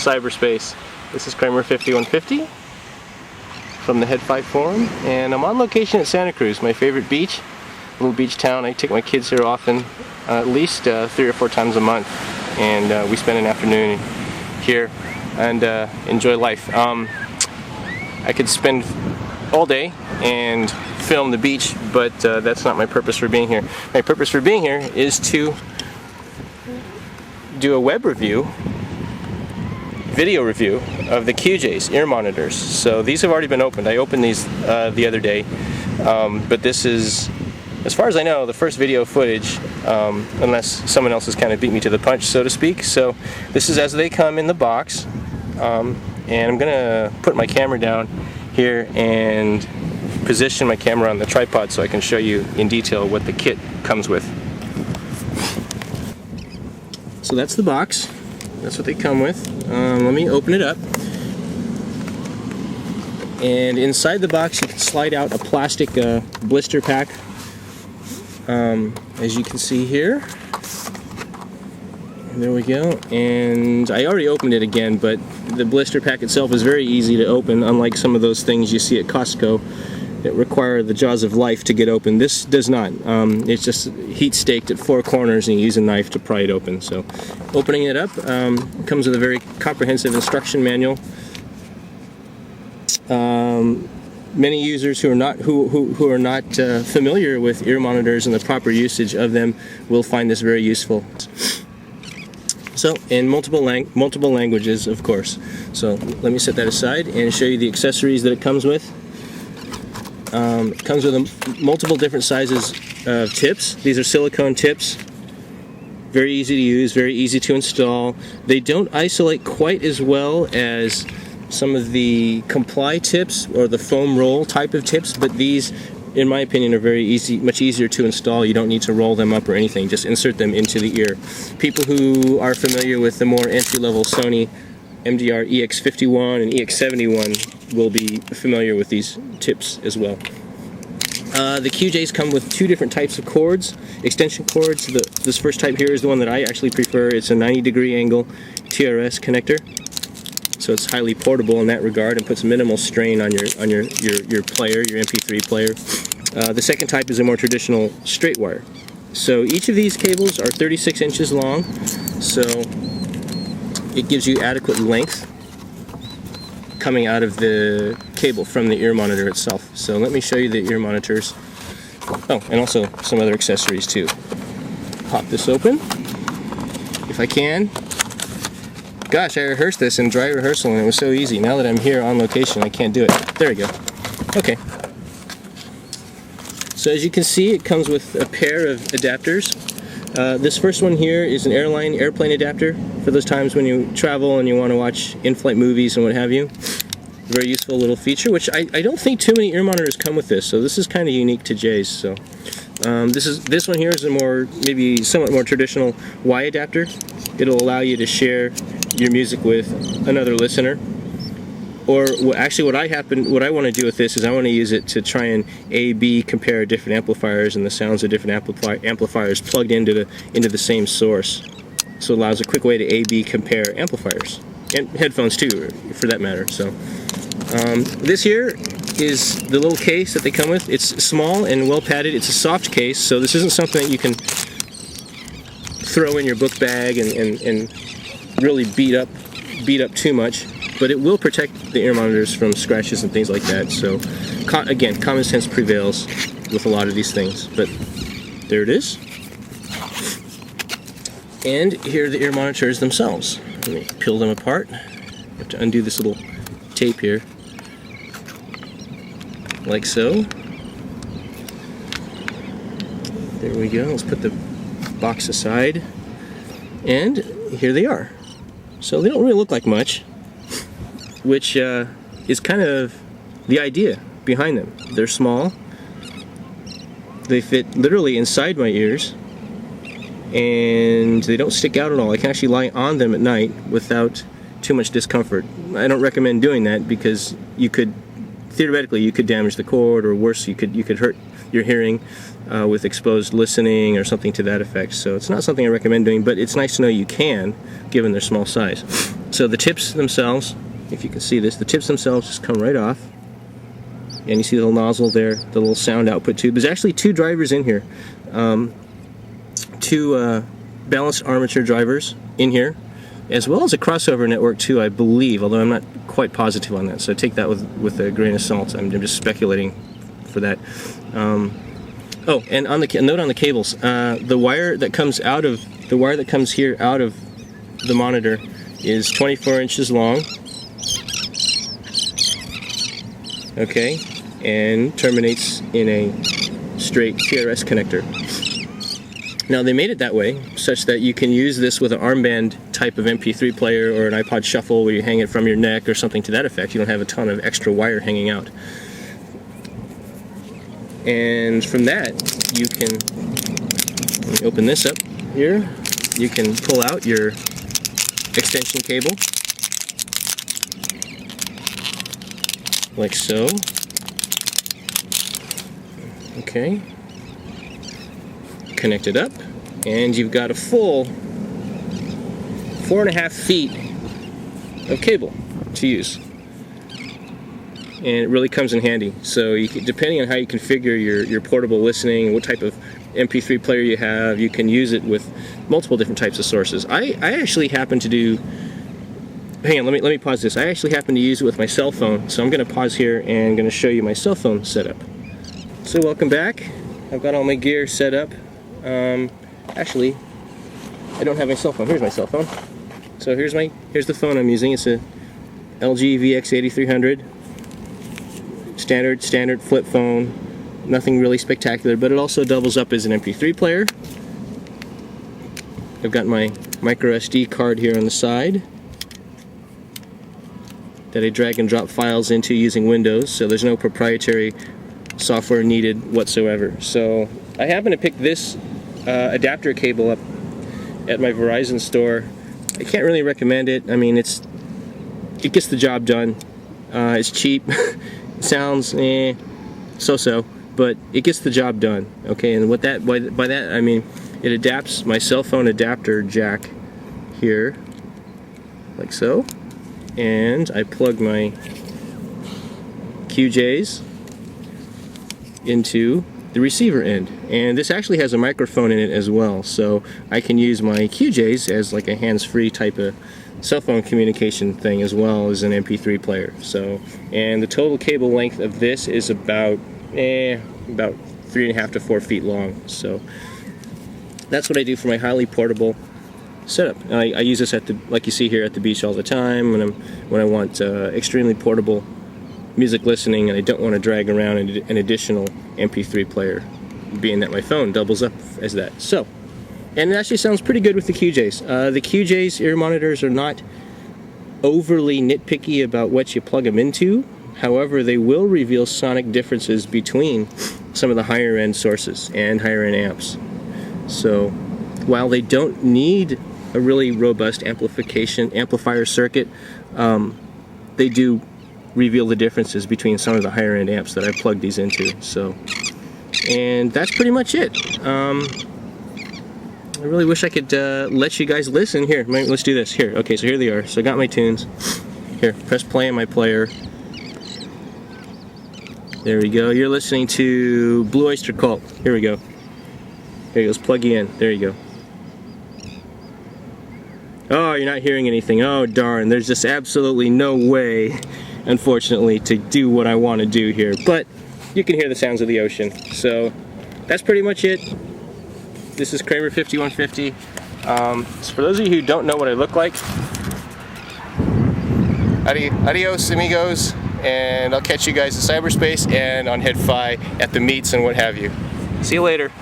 cyberspace. This is Kramer 5150 from the Head 5 Forum, and I'm on location at Santa Cruz, my favorite beach, little beach town. I take my kids here often, at least 3 or 4 times a month, and we spend an afternoon here and enjoy life. I could spend all day and film the beach, but that's not my purpose for being here. My purpose for being here is to do a web review, video review of the JAYS ear monitors. So these have already been opened. I opened these the other day, but this is, as far as I know, the first video footage, unless someone else has kind of beat me to the punch, so to speak. So this is as they come in the box, and I'm gonna put my camera down here and position my camera on the tripod so I can show you in detail what the kit comes with. So that's the box. That's what they come with. Let me open it up. And inside the box you can slide out a plastic blister pack, as you can see here. There we go. And I already opened it again, but the blister pack itself is very easy to open, unlike some of those things you see at Costco that require the jaws of life to get open. This does not. It's just heat staked at 4 corners and you use a knife to pry it open. So opening it up, comes with a very comprehensive instruction manual. Many users who are not familiar with ear monitors and the proper usage of them will find this very useful. So, in multiple languages, of course. So, let me set that aside and show you the accessories that it comes with. It comes with multiple different sizes of tips. These are silicone tips. Very easy to use, very easy to install. They don't isolate quite as well as some of the Comply tips or the foam roll type of tips, but these, in my opinion, are very easy, much easier to install. You don't need to roll them up or anything, just insert them into the ear. People who are familiar with the more entry-level Sony MDR EX51 and EX71 will be familiar with these tips as well. The JAYS come with 2 different types of cords, extension cords. This first type here is the one that I actually prefer. It's a 90-degree angle TRS connector. So it's highly portable in that regard and puts minimal strain on your player, your MP3 player. The second type is a more traditional straight wire. So each of these cables are 36 inches long, so it gives you adequate length coming out of the cable from the ear monitor itself. So let me show you the ear monitors. Oh, and also some other accessories too. Pop this open, if I can. Gosh, I rehearsed this in dry rehearsal and it was so easy. Now that I'm here on location, I can't do it. There we go. Okay. So as you can see, it comes with a pair of adapters. This first one here is an airplane adapter for those times when you travel and you want to watch in-flight movies and what have you. Very useful little feature, which I don't think too many ear monitors come with this, so this is kind of unique to JAYS. So this one here is a maybe somewhat more traditional Y adapter. It'll allow you to share your music with another listener. Or actually what I want to do with this is I want to use it to try and A/B compare different amplifiers and the sounds of different amplifiers plugged into the same source. So it allows a quick way to A/B compare amplifiers. And headphones too, for that matter. So this here is the little case that they come with. It's small and well padded. It's a soft case, so this isn't something that you can throw in your book bag and really beat up too much, but it will protect the ear monitors from scratches and things like that. So again, common sense prevails with a lot of these things, but there it is. And here are the ear monitors themselves. Let me peel them apart. You have to undo this little tape here, like so. There we go. Let's put the box aside, and here they are. So they don't really look like much, which is kind of the idea behind them. They're small, they fit literally inside my ears, and they don't stick out at all. I can actually lie on them at night without too much discomfort. I don't recommend doing that because theoretically you could damage the cord, or worse, you could hurt your hearing with exposed listening or something to that effect. So it's not something I recommend doing, but it's nice to know you can, given their small size. So the tips themselves, if you can see this, the tips themselves just come right off. And you see the little nozzle there, the little sound output tube. There's actually two drivers in here. Two balanced armature drivers in here, as well as a crossover network too, I believe, although I'm not quite positive on that, so take that with a grain of salt. I'm just speculating for that. Oh, and on the note on the cables, the wire that comes here out of the monitor is 24 inches long, okay, and terminates in a straight TRS connector. Now they made it that way such that you can use this with an armband type of MP3 player or an iPod Shuffle where you hang it from your neck or something to that effect. You don't have a ton of extra wire hanging out. And from that you can, let me open this up here, you can pull out your extension cable like so. Okay, connect it up, and you've got a full 4.5 feet of cable to use, and it really comes in handy. So you can, depending on how you configure your portable listening and what type of MP3 player you have, you can use it with multiple different types of sources. I actually happen to do, hang on, let me pause this. I actually happen to use it with my cell phone, so I'm going to pause here and I'm going to show you my cell phone setup. So welcome back. I've got all my gear set up. Actually, I don't have my cell phone. Here's my cell phone. So here's the phone I'm using. It's a LG VX8300. Standard flip phone. Nothing really spectacular, but it also doubles up as an MP3 player. I've got my micro SD card here on the side that I drag and drop files into using Windows, so there's no proprietary software needed whatsoever. So I happen to pick this adapter cable up at my Verizon store. I can't really recommend it. I mean, it gets the job done. It's cheap. It sounds so-so, but it gets the job done. Okay, and what that by that I mean, it adapts my cell phone adapter jack here, like so, and I plug my JAYS into the receiver end, and this actually has a microphone in it as well, so I can use my JAYS as like a hands-free type of cell phone communication thing as well as an MP3 player. So, and the total cable length of this is about 3.5 to 4 feet long. So that's what I do for my highly portable setup. I use this like you see here, at the beach all the time when I want extremely portable music listening and I don't want to drag around an additional MP3 player, being that my phone doubles up as that. So, and it actually sounds pretty good with the JAYS. The JAYS ear monitors are not overly nitpicky about what you plug them into. However, they will reveal sonic differences between some of the higher end sources and higher end amps. So while they don't need a really robust amplifier circuit, they do reveal the differences between some of the higher end amps that I plug these into. So, and that's pretty much it. I really wish I could let you guys listen. Here, let's do this. Here, okay, so here they are. So I got my tunes. Here, press play on my player. There we go. You're listening to Blue Oyster Cult. Here we go. Here it goes. Plug you in. There you go. Oh, you're not hearing anything. Oh, darn. There's just absolutely no way, unfortunately, to do what I want to do here. But you can hear the sounds of the ocean. So that's pretty much it. This is Kramer 5150. So for those of you who don't know what I look like, adios amigos, and I'll catch you guys in cyberspace and on HeadFi at the meets and what have you. See you later.